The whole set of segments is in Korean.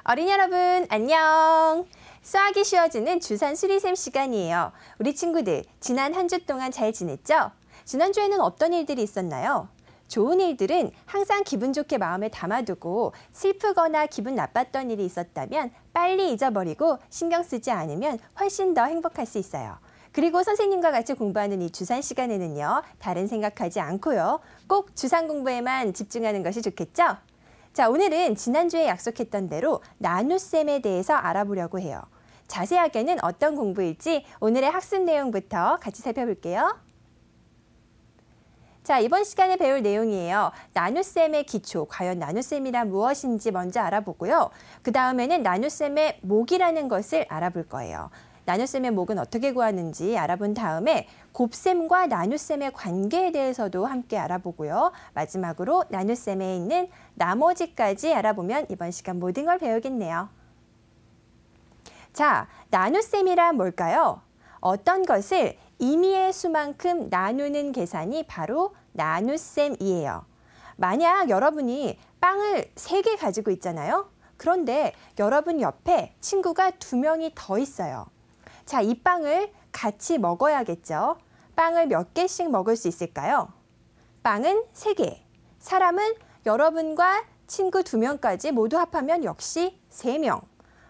어린이 여러분, 안녕! 수학이 쉬워지는 주산 수리쌤 시간이에요. 우리 친구들, 지난 한 주 동안 잘 지냈죠? 지난주에는 어떤 일들이 있었나요? 좋은 일들은 항상 기분 좋게 마음에 담아두고 슬프거나 기분 나빴던 일이 있었다면 빨리 잊어버리고 신경 쓰지 않으면 훨씬 더 행복할 수 있어요. 그리고 선생님과 같이 공부하는 이 주산 시간에는요, 다른 생각하지 않고요, 꼭 주산 공부에만 집중하는 것이 좋겠죠? 자, 오늘은 지난주에 약속했던 대로 나눗셈에 대해서 알아보려고 해요. 자세하게는 어떤 공부일지 오늘의 학습 내용부터 같이 살펴볼게요. 자, 이번 시간에 배울 내용이에요. 나눗셈의 기초, 과연 나눗셈이란 무엇인지 먼저 알아보고요. 그 다음에는 나눗셈의 목이라는 것을 알아볼 거예요. 나눗셈의 목은 어떻게 구하는지 알아본 다음에 곱셈과 나눗셈의 관계에 대해서도 함께 알아보고요. 마지막으로 나눗셈에 있는 나머지까지 알아보면 이번 시간 모든 걸 배우겠네요. 자, 나눗셈이란 뭘까요? 어떤 것을 임의의 수만큼 나누는 계산이 바로 나눗셈이에요. 만약 여러분이 빵을 3개 가지고 있잖아요. 그런데 여러분 옆에 친구가 2명이 더 있어요. 자, 이 빵을 같이 먹어야겠죠. 빵을 몇 개씩 먹을 수 있을까요? 빵은 3개. 사람은 여러분과 친구 2명까지 모두 합하면 역시 3명.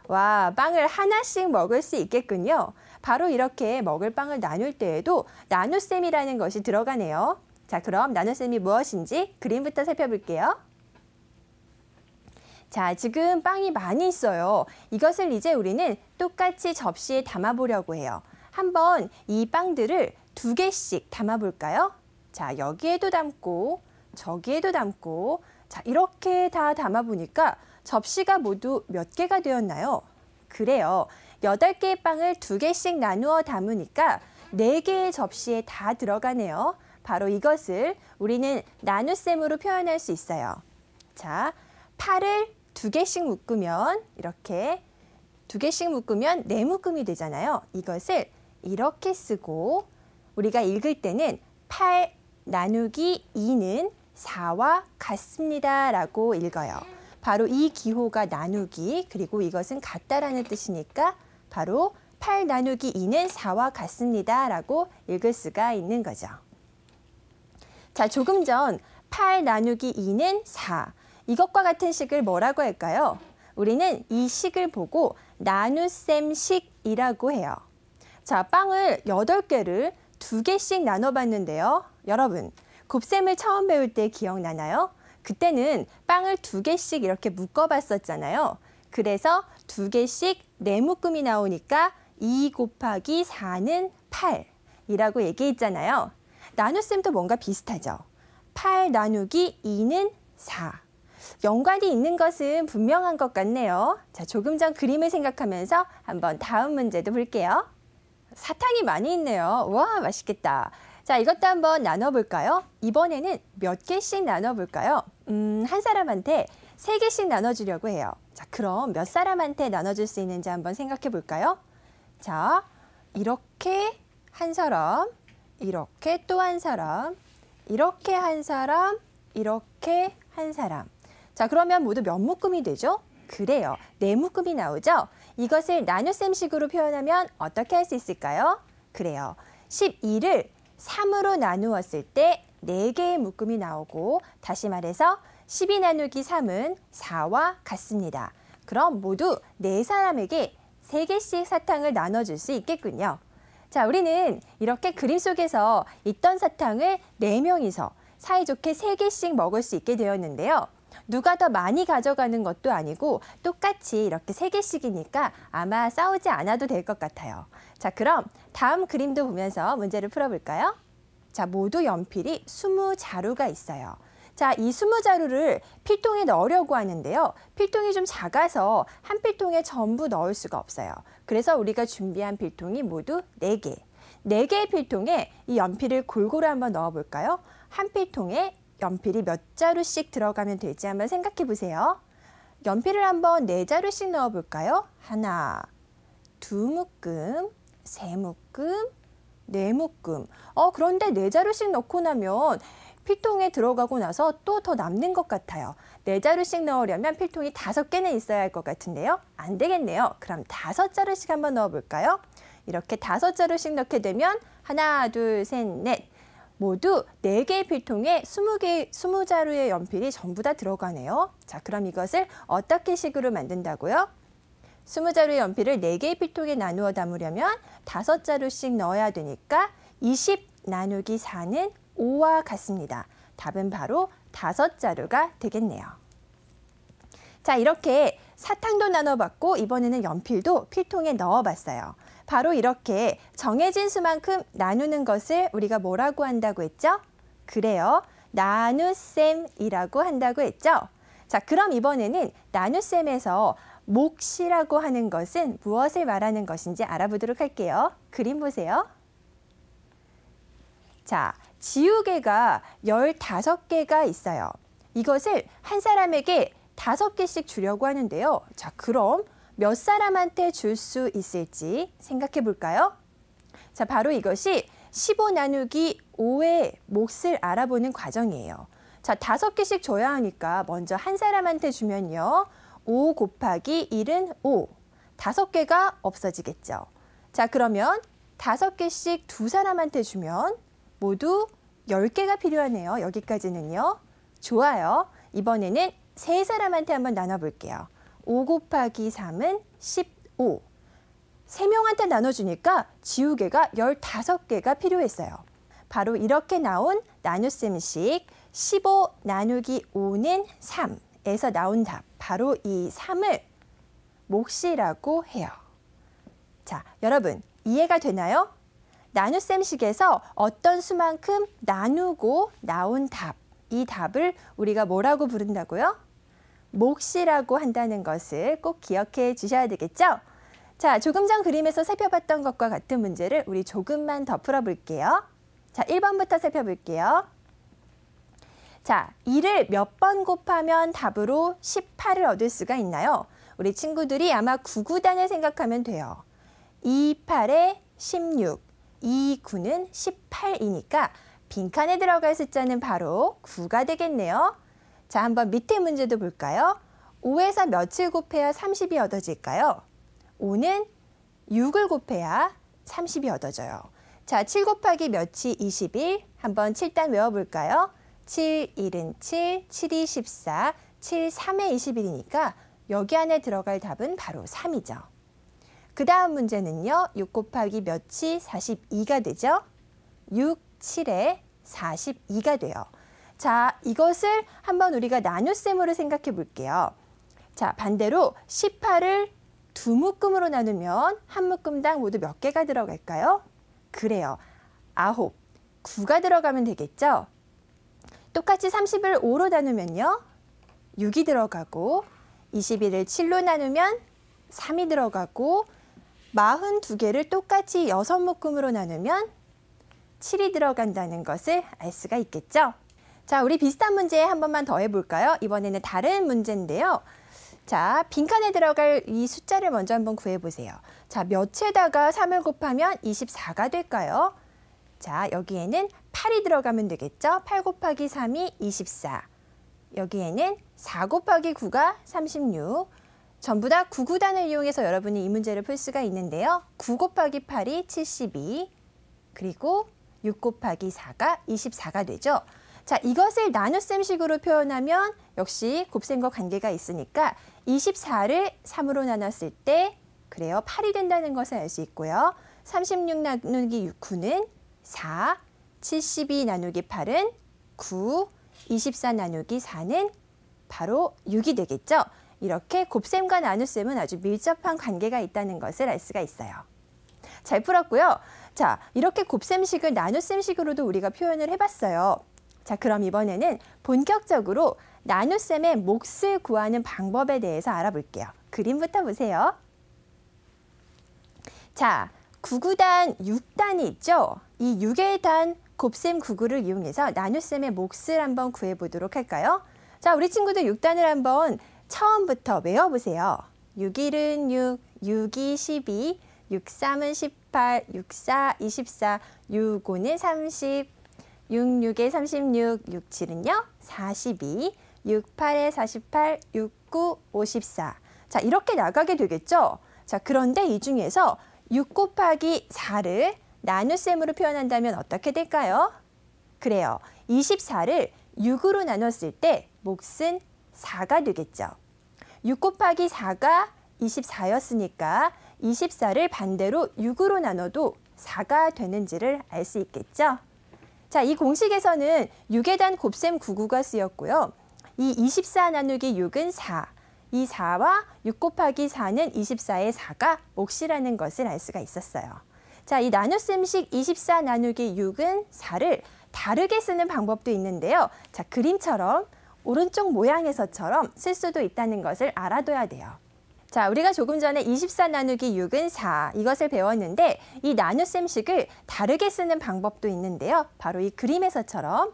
와, 빵을 하나씩 먹을 수 있겠군요. 바로 이렇게 먹을 빵을 나눌 때에도 나눗셈이라는 것이 들어가네요. 자, 그럼 나눗셈이 무엇인지 그림부터 살펴볼게요. 자, 지금 빵이 많이 있어요. 이것을 이제 우리는 똑같이 접시에 담아보려고 해요. 한번 이 빵들을 2개씩 담아볼까요? 자, 여기에도 담고 저기에도 담고, 자, 이렇게 다 담아보니까 접시가 모두 몇 개가 되었나요? 그래요. 8개의 빵을 2개씩 나누어 담으니까 4개의 접시에 다 들어가네요. 바로 이것을 우리는 나눗셈으로 표현할 수 있어요. 자, 8을 2개씩 묶으면 이렇게 2개씩 묶으면 4묶음이 되잖아요. 이것을 이렇게 쓰고 우리가 읽을 때는 8 나누기 2는 4와 같습니다 라고 읽어요. 바로 이 기호가 나누기, 그리고 이것은 같다라는 뜻이니까 바로 8 나누기 2는 4와 같습니다 라고 읽을 수가 있는 거죠. 자, 조금 전 8 나누기 2는 4. 이것과 같은 식을 뭐라고 할까요? 우리는 이 식을 보고 나눗셈식이라고 해요. 자, 빵을 8개를 2개씩 나눠봤는데요. 여러분, 곱셈을 처음 배울 때 기억나나요? 그때는 빵을 2개씩 이렇게 묶어봤었잖아요. 그래서 2개씩 4묶음이 나오니까 2 곱하기 4는 8이라고 얘기했잖아요. 나눗셈도 뭔가 비슷하죠. 8 나누기 2는 4. 연관이 있는 것은 분명한 것 같네요. 자, 조금 전 그림을 생각하면서 한번 다음 문제도 볼게요. 사탕이 많이 있네요. 와, 맛있겠다. 자, 이것도 한번 나눠볼까요? 이번에는 몇 개씩 나눠볼까요? 한 사람한테 3개씩 나눠주려고 해요. 자, 그럼 몇 사람한테 나눠줄 수 있는지 한번 생각해 볼까요? 자, 이렇게 한 사람, 이렇게 또 한 사람, 이렇게 한 사람, 이렇게 한 사람. 자, 그러면 모두 몇 묶음이 되죠? 그래요. 4묶음이 나오죠? 이것을 나눗셈식으로 표현하면 어떻게 할 수 있을까요? 그래요. 12를 3으로 나누었을 때 4개의 묶음이 나오고, 다시 말해서 12 나누기 3은 4와 같습니다. 그럼 모두 4사람에게 3개씩 사탕을 나눠줄 수 있겠군요. 자, 우리는 이렇게 그림 속에서 있던 사탕을 4명이서 사이좋게 3개씩 먹을 수 있게 되었는데요. 누가 더 많이 가져가는 것도 아니고 똑같이 이렇게 3개씩이니까 아마 싸우지 않아도 될 것 같아요. 자, 그럼 다음 그림도 보면서 문제를 풀어볼까요? 자, 모두 연필이 20자루가 있어요. 자, 이 20자루를 필통에 넣으려고 하는데요. 필통이 좀 작아서 한 필통에 전부 넣을 수가 없어요. 그래서 우리가 준비한 필통이 모두 4개. 4개의 필통에 이 연필을 골고루 한번 넣어볼까요? 한 필통에 연필이 몇 자루씩 들어가면 될지 한번 생각해 보세요. 연필을 한번 4자루씩 넣어볼까요? 하나, 2묶음, 3묶음, 4묶음. 그런데 4자루씩 넣고 나면 필통에 들어가고 나서 또 더 남는 것 같아요. 4자루씩 넣으려면 필통이 5개는 있어야 할 것 같은데요. 안 되겠네요. 그럼 5자루씩 한번 넣어볼까요? 이렇게 5자루씩 넣게 되면 하나, 둘, 셋, 넷. 모두 4개의 필통에 20자루의 연필이 전부 다 들어가네요. 자, 그럼 이것을 어떻게 식으로 만든다고요? 20자루의 연필을 4개의 필통에 나누어 담으려면 5자루씩 넣어야 되니까 20 나누기 4는 5와 같습니다. 답은 바로 5자루가 되겠네요. 자, 이렇게 사탕도 나눠봤고 이번에는 연필도 필통에 넣어봤어요. 바로 이렇게 정해진 수만큼 나누는 것을 우리가 뭐라고 한다고 했죠? 그래요. 나눗셈이라고 한다고 했죠? 자, 그럼 이번에는 나눗셈에서 몫이라고 하는 것은 무엇을 말하는 것인지 알아보도록 할게요. 그림 보세요. 자, 지우개가 15개가 있어요. 이것을 한 사람에게 5개씩 주려고 하는데요. 자, 그럼 몇 사람한테 줄 수 있을지 생각해 볼까요? 자, 바로 이것이 15 나누기 5의 몫을 알아보는 과정이에요. 자, 5개씩 줘야 하니까 먼저 한 사람한테 주면요. 5 곱하기 1은 5. 5개가 없어지겠죠. 자, 그러면 5개씩 2사람한테 주면 모두 10개가 필요하네요. 여기까지는요. 좋아요. 이번에는 3사람한테 한번 나눠볼게요. 5 곱하기 3은 15. 3명한테 나눠주니까 지우개가 15개가 필요했어요. 바로 이렇게 나온 나눗셈식 15 나누기 5는 3에서 나온 답. 바로 이 3을 몫이라고 해요. 자, 여러분 이해가 되나요? 나눗셈식에서 어떤 수만큼 나누고 나온 답. 이 답을 우리가 뭐라고 부른다고요? 몫이라고 한다는 것을 꼭 기억해 주셔야 되겠죠? 자, 조금 전 그림에서 살펴봤던 것과 같은 문제를 우리 조금만 더 풀어볼게요. 자, 1번부터 살펴볼게요. 자, 2를 몇 번 곱하면 답으로 18을 얻을 수가 있나요? 우리 친구들이 아마 9구단을 생각하면 돼요. 2, 8에 16, 2, 9는 18이니까 빈칸에 들어갈 숫자는 바로 9가 되겠네요. 자, 한번 밑에 문제도 볼까요? 5에서 몇을 곱해야 30이 얻어질까요? 5는 6을 곱해야 30이 얻어져요. 자, 7 곱하기 몇이 21? 한번 7단 외워볼까요? 7, 1은 7, 7이 14, 7, 3에 21이니까 여기 안에 들어갈 답은 바로 3이죠. 그 다음 문제는요. 6 곱하기 몇이 42가 되죠? 6, 7에 42가 돼요. 자, 이것을 한번 우리가 나눗셈으로 생각해 볼게요. 자, 반대로 18을 2묶음으로 나누면 한 묶음당 모두 몇 개가 들어갈까요? 그래요. 9, 9가 들어가면 되겠죠? 똑같이 30을 5로 나누면요. 6이 들어가고 21을 7로 나누면 3이 들어가고 42개를 똑같이 6묶음으로 나누면 7이 들어간다는 것을 알 수가 있겠죠? 자, 우리 비슷한 문제 한 번만 더 해볼까요? 이번에는 다른 문제인데요. 자, 빈칸에 들어갈 이 숫자를 먼저 한번 구해보세요. 자, 몇에다가 3을 곱하면 24가 될까요? 자, 여기에는 8이 들어가면 되겠죠? 8 곱하기 3이 24. 여기에는 4 곱하기 9가 36. 전부 다 9구단을 이용해서 여러분이 이 문제를 풀 수가 있는데요. 9 곱하기 8이 72. 그리고 6 곱하기 4가 24가 되죠. 자, 이것을 나눗셈식으로 표현하면 역시 곱셈과 관계가 있으니까 24를 3으로 나눴을 때 그래요. 8이 된다는 것을 알 수 있고요. 36 나누기 9는 4, 72 나누기 8은 9, 24 나누기 4는 바로 6이 되겠죠. 이렇게 곱셈과 나눗셈은 아주 밀접한 관계가 있다는 것을 알 수가 있어요. 잘 풀었고요. 자, 이렇게 곱셈식을 나눗셈식으로도 우리가 표현을 해봤어요. 자, 그럼 이번에는 본격적으로 나눗셈의 몫을 구하는 방법에 대해서 알아볼게요. 그림부터 보세요. 자, 9구단 6단이 있죠? 이 6의 단 곱셈 9구를 이용해서 나눗셈의 몫을 한번 구해보도록 할까요? 자, 우리 친구들 6단을 한번 처음부터 외워보세요. 6일은 6, 6이 12, 63은 18, 64, 24, 65는 30, 6, 6에 36, 6, 7은요? 42, 6, 8에 48, 6, 9, 54. 자, 이렇게 나가게 되겠죠? 자, 그런데 이 중에서 6 곱하기 4를 나눗셈으로 표현한다면 어떻게 될까요? 그래요. 24를 6으로 나눴을 때 몫은 4가 되겠죠. 6 곱하기 4가 24였으니까 24를 반대로 6으로 나눠도 4가 되는지를 알 수 있겠죠. 자, 이 공식에서는 6에 대한 곱셈 99가 쓰였고요. 이 24 나누기 6은 4. 이 4와 6 곱하기 4는 24의 4가 몫이라는 것을 알 수가 있었어요. 자, 이 나눗셈식 24 나누기 6은 4를 다르게 쓰는 방법도 있는데요. 자, 그림처럼 오른쪽 모양에서처럼 쓸 수도 있다는 것을 알아둬야 돼요. 자, 우리가 조금 전에 24 나누기 6은 4 이것을 배웠는데 이 나눗셈식을 다르게 쓰는 방법도 있는데요. 바로 이 그림에서처럼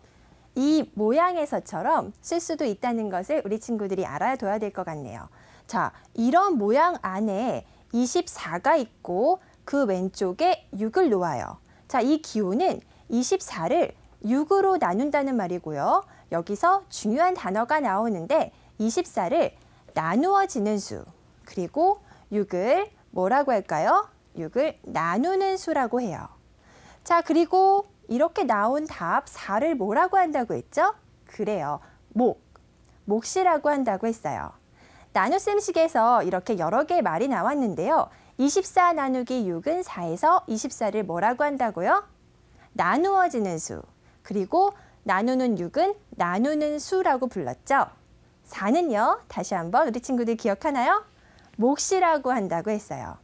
이 모양에서처럼 쓸 수도 있다는 것을 우리 친구들이 알아둬야 될 것 같네요. 자, 이런 모양 안에 24가 있고 그 왼쪽에 6을 놓아요. 자, 이 기호는 24를 6으로 나눈다는 말이고요. 여기서 중요한 단어가 나오는데 24를 나누어지는 수, 그리고 6을 뭐라고 할까요? 6을 나누는 수라고 해요. 자, 그리고 이렇게 나온 답 4를 뭐라고 한다고 했죠? 그래요. 몫이라고 한다고 했어요. 나눗셈식에서 이렇게 여러 개의 말이 나왔는데요. 24 나누기 6은 4에서 24를 뭐라고 한다고요? 나누어지는 수. 그리고 나누는 6은 나누는 수라고 불렀죠. 4는요. 다시 한번 우리 친구들 기억하나요? 몫이라고 한다고 했어요.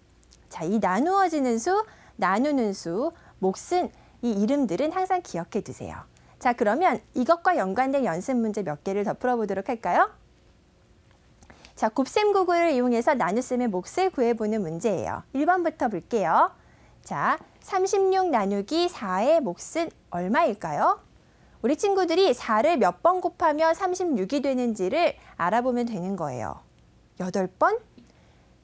자, 이 나누어지는 수, 나누는 수, 몫은 이 이름들은 항상 기억해 두세요. 자, 그러면 이것과 연관된 연습 문제 몇 개를 더 풀어보도록 할까요? 자, 곱셈 구구를 이용해서 나눗셈의 몫을 구해보는 문제예요. 1번부터 볼게요. 자, 36 나누기 4의 몫은 얼마일까요? 우리 친구들이 4를 몇 번 곱하면 36이 되는지를 알아보면 되는 거예요. 8번?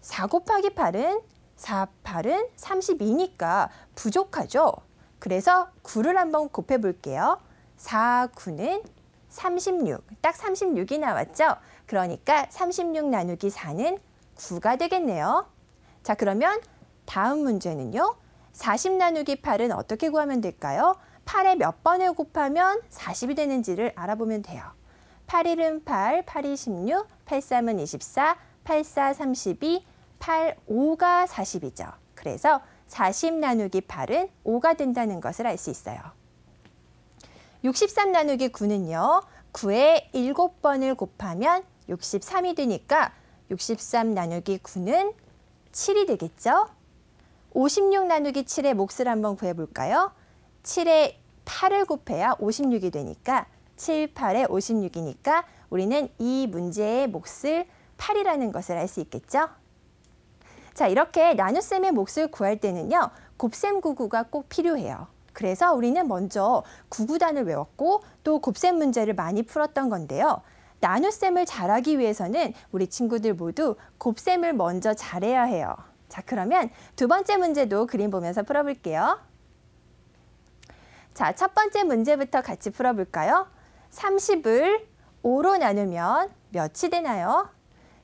4 곱하기 8은 4, 8은 32니까 부족하죠? 그래서 9를 한번 곱해 볼게요. 4, 9는 36. 딱 36이 나왔죠? 그러니까 36 나누기 4는 9가 되겠네요. 자, 그러면 다음 문제는요. 40 나누기 8은 어떻게 구하면 될까요? 8에 몇 번을 곱하면 40이 되는지를 알아보면 돼요. 8, 1은 8, 8, 2, 16, 8, 3은 24, 8, 4, 32, 8, 5가 40이죠. 그래서 40 나누기 8은 5가 된다는 것을 알 수 있어요. 63 나누기 9는요. 9에 7번을 곱하면 63이 되니까 63 나누기 9는 7이 되겠죠. 56 나누기 7의 몫을 한번 구해볼까요? 7에 8을 곱해야 56이 되니까 7, 8에 56이니까 우리는 이 문제의 몫을 8이라는 것을 알 수 있겠죠. 자, 이렇게 나눗셈의 몫을 구할 때는요. 곱셈 구구가 꼭 필요해요. 그래서 우리는 먼저 구구단을 외웠고 또 곱셈 문제를 많이 풀었던 건데요. 나눗셈을 잘하기 위해서는 우리 친구들 모두 곱셈을 먼저 잘해야 해요. 자, 그러면 두 번째 문제도 그림 보면서 풀어볼게요. 자, 첫 번째 문제부터 같이 풀어볼까요? 30을 5로 나누면 몇이 되나요?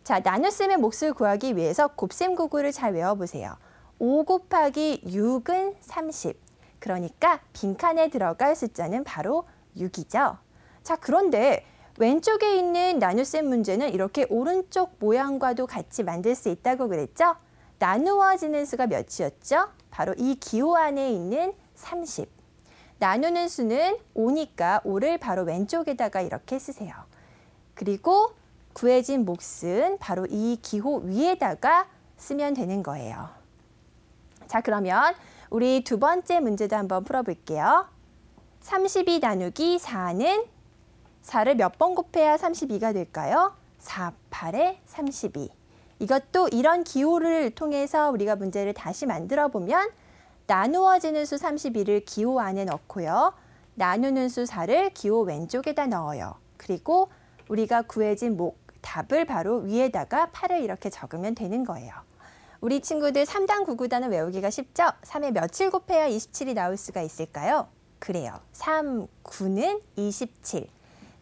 자, 나눗셈의 몫을 구하기 위해서 곱셈 구구를 잘 외워보세요. 5 곱하기 6은 30. 그러니까 빈칸에 들어갈 숫자는 바로 6이죠. 자, 그런데 왼쪽에 있는 나눗셈 문제는 이렇게 오른쪽 모양과도 같이 만들 수 있다고 그랬죠? 나누어지는 수가 몇이었죠? 바로 이 기호 안에 있는 30. 나누는 수는 5니까 5를 바로 왼쪽에다가 이렇게 쓰세요. 그리고 구해진 몫은 바로 이 기호 위에다가 쓰면 되는 거예요. 자, 그러면 우리 두 번째 문제도 한번 풀어볼게요. 32 나누기 4는 4를 몇 번 곱해야 32가 될까요? 4, 8에 32. 이것도 이런 기호를 통해서 우리가 문제를 다시 만들어 보면 나누어지는 수 32를 기호 안에 넣고요. 나누는 수 4를 기호 왼쪽에다 넣어요. 그리고 우리가 구해진 답을 바로 위에다가 8을 이렇게 적으면 되는 거예요. 우리 친구들 3단 구구단은 외우기가 쉽죠? 3에 며칠 곱해야 27이 나올 수가 있을까요? 그래요. 3, 9는 27.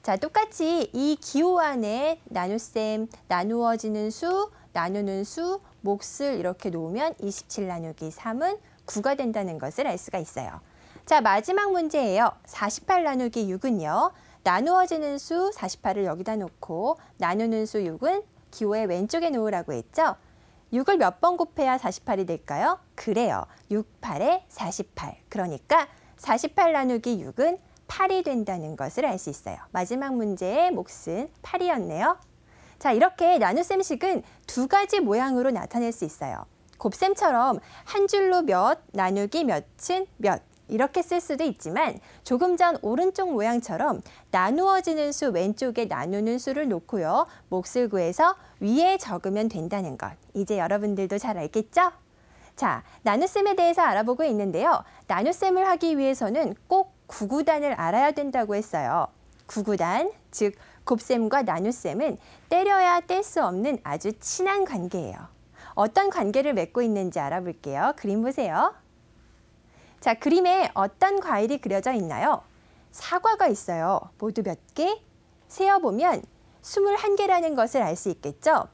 자, 똑같이 이 기호 안에 나눗셈, 나누어지는 수, 나누는 수, 몫을 이렇게 놓으면 27 나누기 3은 9가 된다는 것을 알 수가 있어요. 자, 마지막 문제예요. 48 나누기 6은요. 나누어지는 수 48을 여기다 놓고 나누는 수 6은 기호의 왼쪽에 놓으라고 했죠. 6을 몇 번 곱해야 48이 될까요? 그래요. 6, 8에 48. 그러니까 48 나누기 6은 8이 된다는 것을 알 수 있어요. 마지막 문제의 몫은 8이었네요. 자, 이렇게 나눗셈식은 두 가지 모양으로 나타낼 수 있어요. 곱셈처럼 한 줄로 몇, 나누기 몇은 몇 이렇게 쓸 수도 있지만 조금 전 오른쪽 모양처럼 나누어지는 수 왼쪽에 나누는 수를 놓고요. 몫을 구해서 위에 적으면 된다는 것. 이제 여러분들도 잘 알겠죠? 자, 나눗셈에 대해서 알아보고 있는데요. 나눗셈을 하기 위해서는 꼭 구구단을 알아야 된다고 했어요. 구구단, 즉 곱셈과 나눗셈은 때려야 뗄 수 없는 아주 친한 관계예요. 어떤 관계를 맺고 있는지 알아볼게요. 그림 보세요. 자, 그림에 어떤 과일이 그려져 있나요? 사과가 있어요. 모두 몇 개? 세어보면 21개라는 것을 알 수 있겠죠?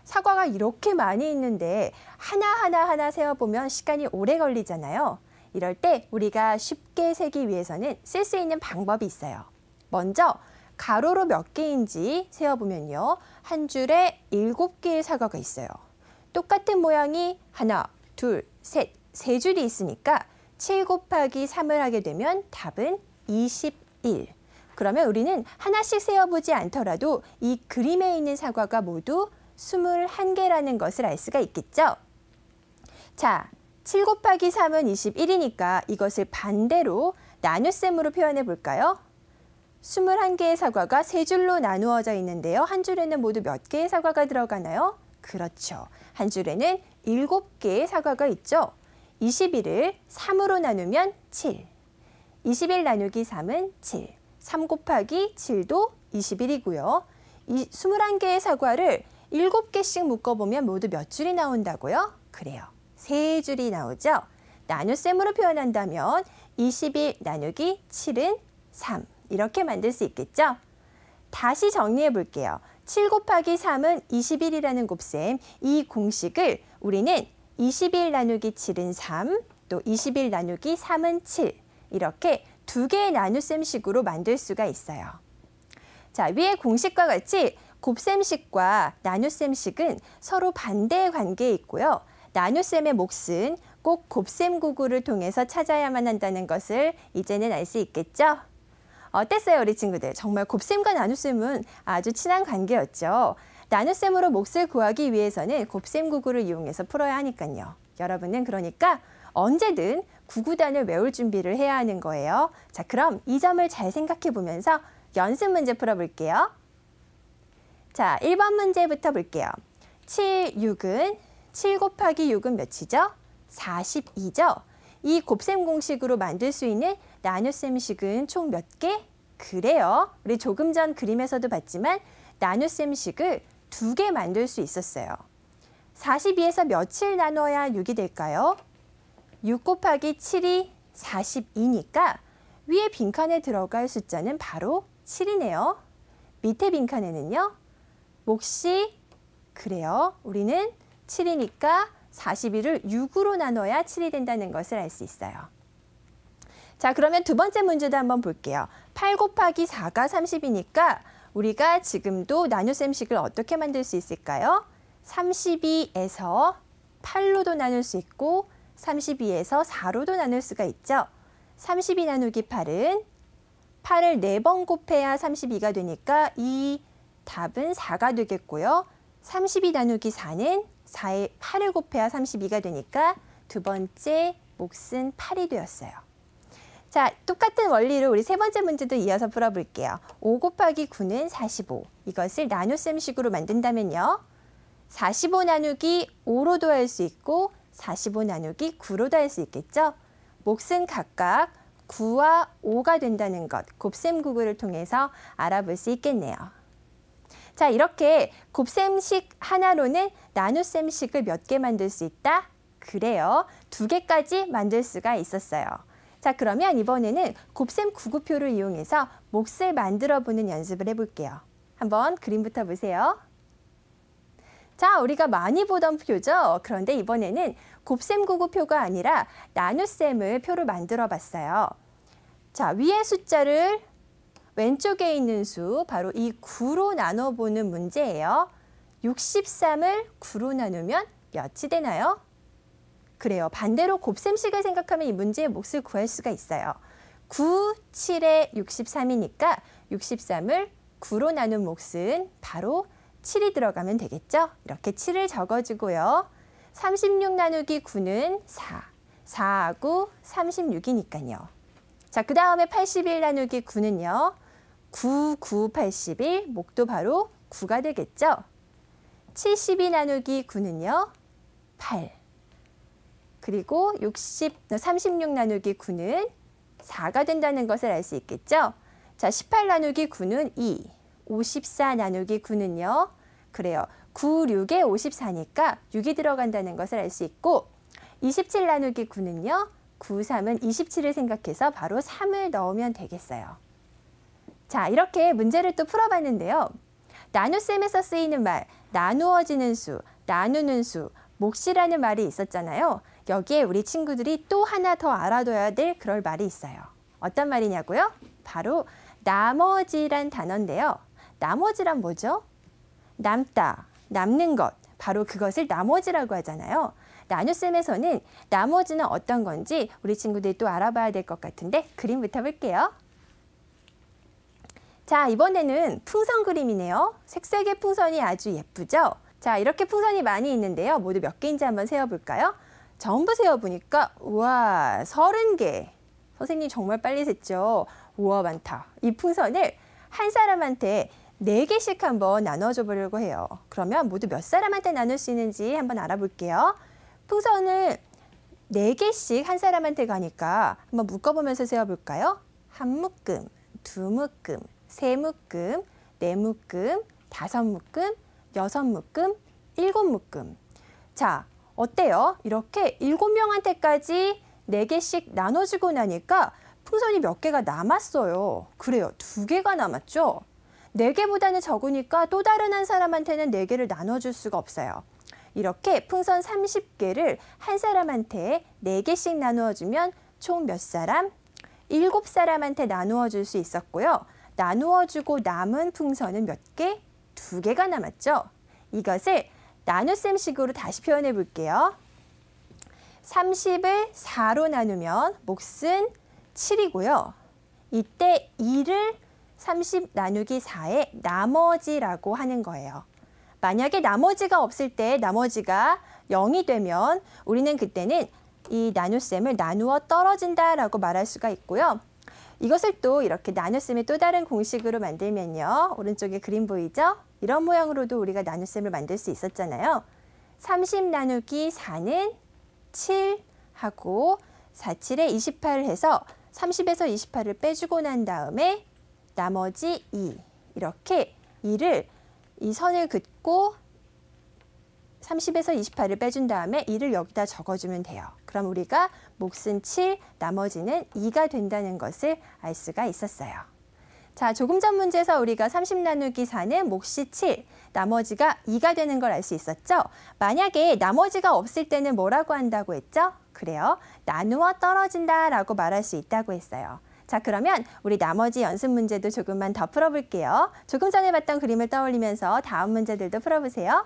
사과가 이렇게 많이 있는데 하나 세어보면 시간이 오래 걸리잖아요. 이럴 때 우리가 쉽게 세기 위해서는 쓸 수 있는 방법이 있어요. 먼저 가로로 몇 개인지 세어보면요. 한 줄에 7개의 사과가 있어요. 똑같은 모양이 하나, 둘, 셋, 세 줄이 있으니까 7 곱하기 3을 하게 되면 답은 21. 그러면 우리는 하나씩 세어보지 않더라도 이 그림에 있는 사과가 모두 21개라는 것을 알 수가 있겠죠? 자, 7 곱하기 3은 21이니까 이것을 반대로 나눗셈으로 표현해 볼까요? 21개의 사과가 세 줄로 나누어져 있는데요. 한 줄에는 모두 몇 개의 사과가 들어가나요? 그렇죠. 한 줄에는 7개의 사과가 있죠. 21을 3으로 나누면 7. 21 나누기 3은 7. 3 곱하기 7도 21이고요. 이 21개의 사과를 7개씩 묶어보면 모두 몇 줄이 나온다고요? 그래요. 3줄이 나오죠. 나눗셈으로 표현한다면 21 나누기 7은 3. 이렇게 만들 수 있겠죠? 다시 정리해 볼게요. 7 곱하기 3은 21이라는 곱셈, 이 공식을 우리는 21 나누기 7은 3, 또 21 나누기 3은 7 이렇게 두 개의 나눗셈식으로 만들 수가 있어요. 자, 위의 공식과 같이 곱셈식과 나눗셈식은 서로 반대의 관계에 있고요. 나눗셈의 몫은 꼭 곱셈 구구를 통해서 찾아야만 한다는 것을 이제는 알 수 있겠죠? 어땠어요, 우리 친구들? 정말 곱셈과 나눗셈은 아주 친한 관계였죠. 나눗셈으로 몫을 구하기 위해서는 곱셈 구구를 이용해서 풀어야 하니까요. 여러분은 그러니까 언제든 구구단을 외울 준비를 해야 하는 거예요. 자, 그럼 이 점을 잘 생각해 보면서 연습 문제 풀어볼게요. 자, 1번 문제부터 볼게요. 7, 6은 7 곱하기 6은 몇이죠? 42죠. 이 곱셈 공식으로 만들 수 있는 나눗셈식은 총 몇 개? 그래요. 우리 조금 전 그림에서도 봤지만 나눗셈식을 2개 만들 수 있었어요. 42에서 몇을 나눠야 6이 될까요? 6 곱하기 7이 42니까 위에 빈칸에 들어갈 숫자는 바로 7이네요. 밑에 빈칸에는요. 몫이 그래요. 우리는 7이니까 42를 6으로 나눠야 7이 된다는 것을 알 수 있어요. 자, 그러면 두 번째 문제도 한번 볼게요. 8 곱하기 4가 30이니까 우리가 지금도 나눗셈식을 어떻게 만들 수 있을까요? 32에서 8로도 나눌 수 있고 32에서 4로도 나눌 수가 있죠. 32 나누기 8은 8을 4번 곱해야 32가 되니까 이 답은 4가 되겠고요. 32 나누기 4는 4에 8을 곱해야 32가 되니까 두 번째 몫은 8이 되었어요. 자, 똑같은 원리로 우리 세 번째 문제도 이어서 풀어볼게요. 5 곱하기 9는 45. 이것을 나눗셈식으로 만든다면요. 45 나누기 5로도 할 수 있고 45 나누기 9로도 할 수 있겠죠. 몫은 각각 9와 5가 된다는 것, 곱셈 구구를 통해서 알아볼 수 있겠네요. 자, 이렇게 곱셈식 하나로는 나눗셈식을 몇 개 만들 수 있다? 그래요. 2개까지 만들 수가 있었어요. 자, 그러면 이번에는 곱셈 구구표를 이용해서 몫을 만들어 보는 연습을 해볼게요. 한번 그림부터 보세요. 자, 우리가 많이 보던 표죠. 그런데 이번에는 곱셈 구구표가 아니라 나눗셈을 표로 만들어 봤어요. 자, 위의 숫자를 왼쪽에 있는 수, 바로 이 9로 나눠보는 문제예요. 63을 9로 나누면 몇이 되나요? 그래요. 반대로 곱셈식을 생각하면 이 문제의 몫을 구할 수가 있어요. 9, 7에 63이니까 63을 9로 나눈 몫은 바로 7이 들어가면 되겠죠? 이렇게 7을 적어주고요. 36 나누기 9는 4. 4하고 36이니까요. 자, 그 다음에 81 나누기 9는요. 9, 9, 81, 목도 바로 9가 되겠죠? 72 나누기 9는요. 8. 그리고 36 나누기 9는 4가 된다는 것을 알 수 있겠죠? 자, 18 나누기 9는 2. 54 나누기 9는요. 그래요. 9, 6에 54니까 6이 들어간다는 것을 알 수 있고 27 나누기 9는요. 9, 3은 27을 생각해서 바로 3을 넣으면 되겠어요. 자, 이렇게 문제를 또 풀어봤는데요. 나눗셈에서 쓰이는 말, 나누어지는 수, 나누는 수, 몫이라는 말이 있었잖아요. 여기에 우리 친구들이 또 하나 더 알아둬야 될 그럴 말이 있어요. 어떤 말이냐고요? 바로 나머지란 단어인데요. 나머지란 뭐죠? 남다, 남는 것, 바로 그것을 나머지라고 하잖아요. 나눗셈에서는 나머지는 어떤 건지 우리 친구들이 또 알아봐야 될 것 같은데 그림부터 볼게요. 자, 이번에는 풍선 그림이네요. 색색의 풍선이 아주 예쁘죠? 자, 이렇게 풍선이 많이 있는데요. 모두 몇 개인지 한번 세어볼까요? 전부 세어보니까 우와, 30개. 선생님 정말 빨리 셌죠? 우와, 많다. 이 풍선을 한 사람한테 4개씩 한번 나눠줘 보려고 해요. 그러면 모두 몇 사람한테 나눌 수 있는지 한번 알아볼게요. 풍선을 4개씩 한 사람한테 가니까 한번 묶어보면서 세어볼까요? 한 묶음, 두 묶음, 세 묶음, 네 묶음, 다섯 묶음, 여섯 묶음, 일곱 묶음. 자, 어때요? 이렇게 7명한테까지 4개씩 나눠주고 나니까 풍선이 몇 개가 남았어요. 그래요. 2개가 남았죠? 4개보다는 적으니까 또 다른 한 사람한테는 4개를 나눠줄 수가 없어요. 이렇게 풍선 30개를 한 사람한테 4개씩 나누어주면 총 몇 사람? 7사람한테 나누어 줄 수 있었고요. 나누어주고 남은 풍선은 몇 개? 2개가 남았죠. 이것을 나눗셈식으로 다시 표현해 볼게요. 30을 4로 나누면 몫은 7이고요. 이때 2를 30 나누기 4의 나머지라고 하는 거예요. 만약에 나머지가 없을 때 나머지가 0이 되면 우리는 그때는 이 나눗셈을 나누어 떨어진다라고 말할 수가 있고요. 이것을 또 이렇게 나눗셈의 또 다른 공식으로 만들면요. 오른쪽에 그림 보이죠? 이런 모양으로도 우리가 나눗셈을 만들 수 있었잖아요. 30 나누기 4는 7 하고 4, 7에 28을 해서 30에서 28을 빼주고 난 다음에 나머지 2. 이렇게 2를 이 선을 긋고 30에서 28을 빼준 다음에 2를 여기다 적어주면 돼요. 그럼 우리가 몫은 7, 나머지는 2가 된다는 것을 알 수가 있었어요. 자, 조금 전 문제에서 우리가 30 나누기 4는 몫이 7, 나머지가 2가 되는 걸 알 수 있었죠? 만약에 나머지가 없을 때는 뭐라고 한다고 했죠? 그래요. 나누어 떨어진다라고 말할 수 있다고 했어요. 자, 그러면 우리 나머지 연습 문제도 조금만 더 풀어볼게요. 조금 전에 봤던 그림을 떠올리면서 다음 문제들도 풀어보세요.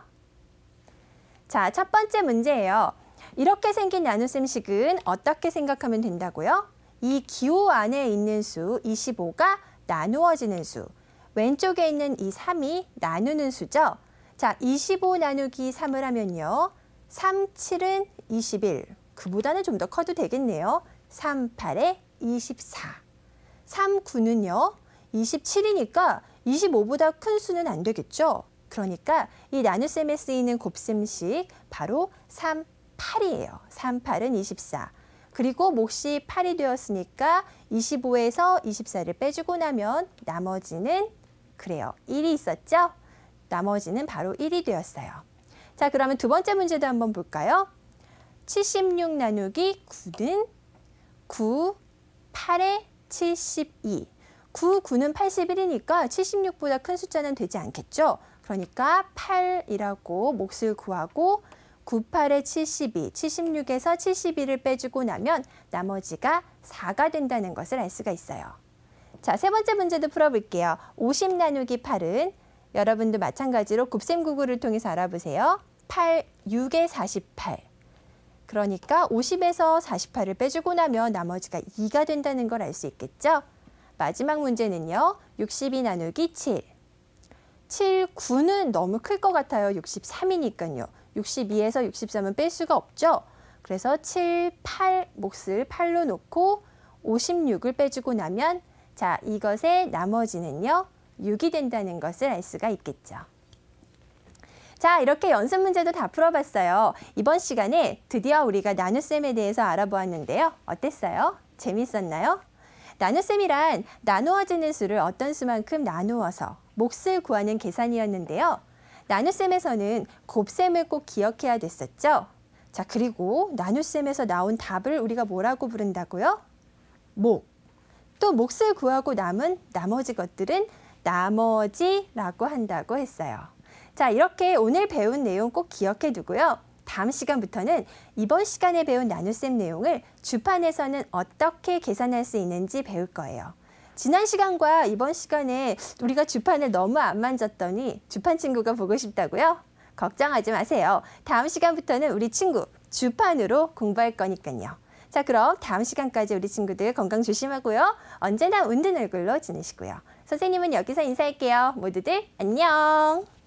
자, 첫 번째 문제예요. 이렇게 생긴 나눗셈식은 어떻게 생각하면 된다고요? 이 기호 안에 있는 수 25가 나누어지는 수, 왼쪽에 있는 이 3이 나누는 수죠. 자, 25 나누기 3을 하면요. 3, 7은 21. 그보다는 좀 더 커도 되겠네요. 3, 8에 24. 3, 9는요. 27이니까 25보다 큰 수는 안 되겠죠. 그러니까 이 나눗셈에 쓰이는 곱셈식 바로 3, 8이에요. 3, 8은 24. 그리고 몫이 8이 되었으니까 25에서 24를 빼주고 나면 나머지는 그래요. 1이 있었죠? 나머지는 바로 1이 되었어요. 자, 그러면 두 번째 문제도 한번 볼까요? 76 나누기 9는 9, 8에 72. 9, 9는 81이니까 76보다 큰 숫자는 되지 않겠죠? 그러니까 8이라고 몫을 구하고 9, 8에 72, 76에서 72를 빼주고 나면 나머지가 4가 된다는 것을 알 수가 있어요. 자, 세 번째 문제도 풀어볼게요. 50 나누기 8은 여러분도 마찬가지로 곱셈구구를 통해서 알아보세요. 8, 6에 48. 그러니까 50에서 48을 빼주고 나면 나머지가 2가 된다는 걸 알 수 있겠죠? 마지막 문제는요. 62 나누기 7. 7, 9는 너무 클 것 같아요. 63이니까요. 62에서 63은 뺄 수가 없죠. 그래서 7, 8 몫을 8로 놓고 56을 빼주고 나면 자, 이것의 나머지는요. 6이 된다는 것을 알 수가 있겠죠. 자, 이렇게 연습 문제도 다 풀어봤어요. 이번 시간에 드디어 우리가 나눗셈에 대해서 알아보았는데요. 어땠어요? 재밌었나요? 나눗셈이란 나누어지는 수를 어떤 수만큼 나누어서 몫을 구하는 계산이었는데요. 나눗셈에서는 곱셈을 꼭 기억해야 됐었죠. 자, 그리고 나눗셈에서 나온 답을 우리가 뭐라고 부른다고요? 목. 또 몫을 구하고 남은 나머지 것들은 나머지라고 한다고 했어요. 자, 이렇게 오늘 배운 내용 꼭 기억해 두고요. 다음 시간부터는 이번 시간에 배운 나눗셈 내용을 주판에서는 어떻게 계산할 수 있는지 배울 거예요. 지난 시간과 이번 시간에 우리가 주판을 너무 안 만졌더니 주판 친구가 보고 싶다고요? 걱정하지 마세요. 다음 시간부터는 우리 친구 주판으로 공부할 거니까요. 자, 그럼 다음 시간까지 우리 친구들 건강 조심하고요. 언제나 웃는 얼굴로 지내시고요. 선생님은 여기서 인사할게요. 모두들 안녕.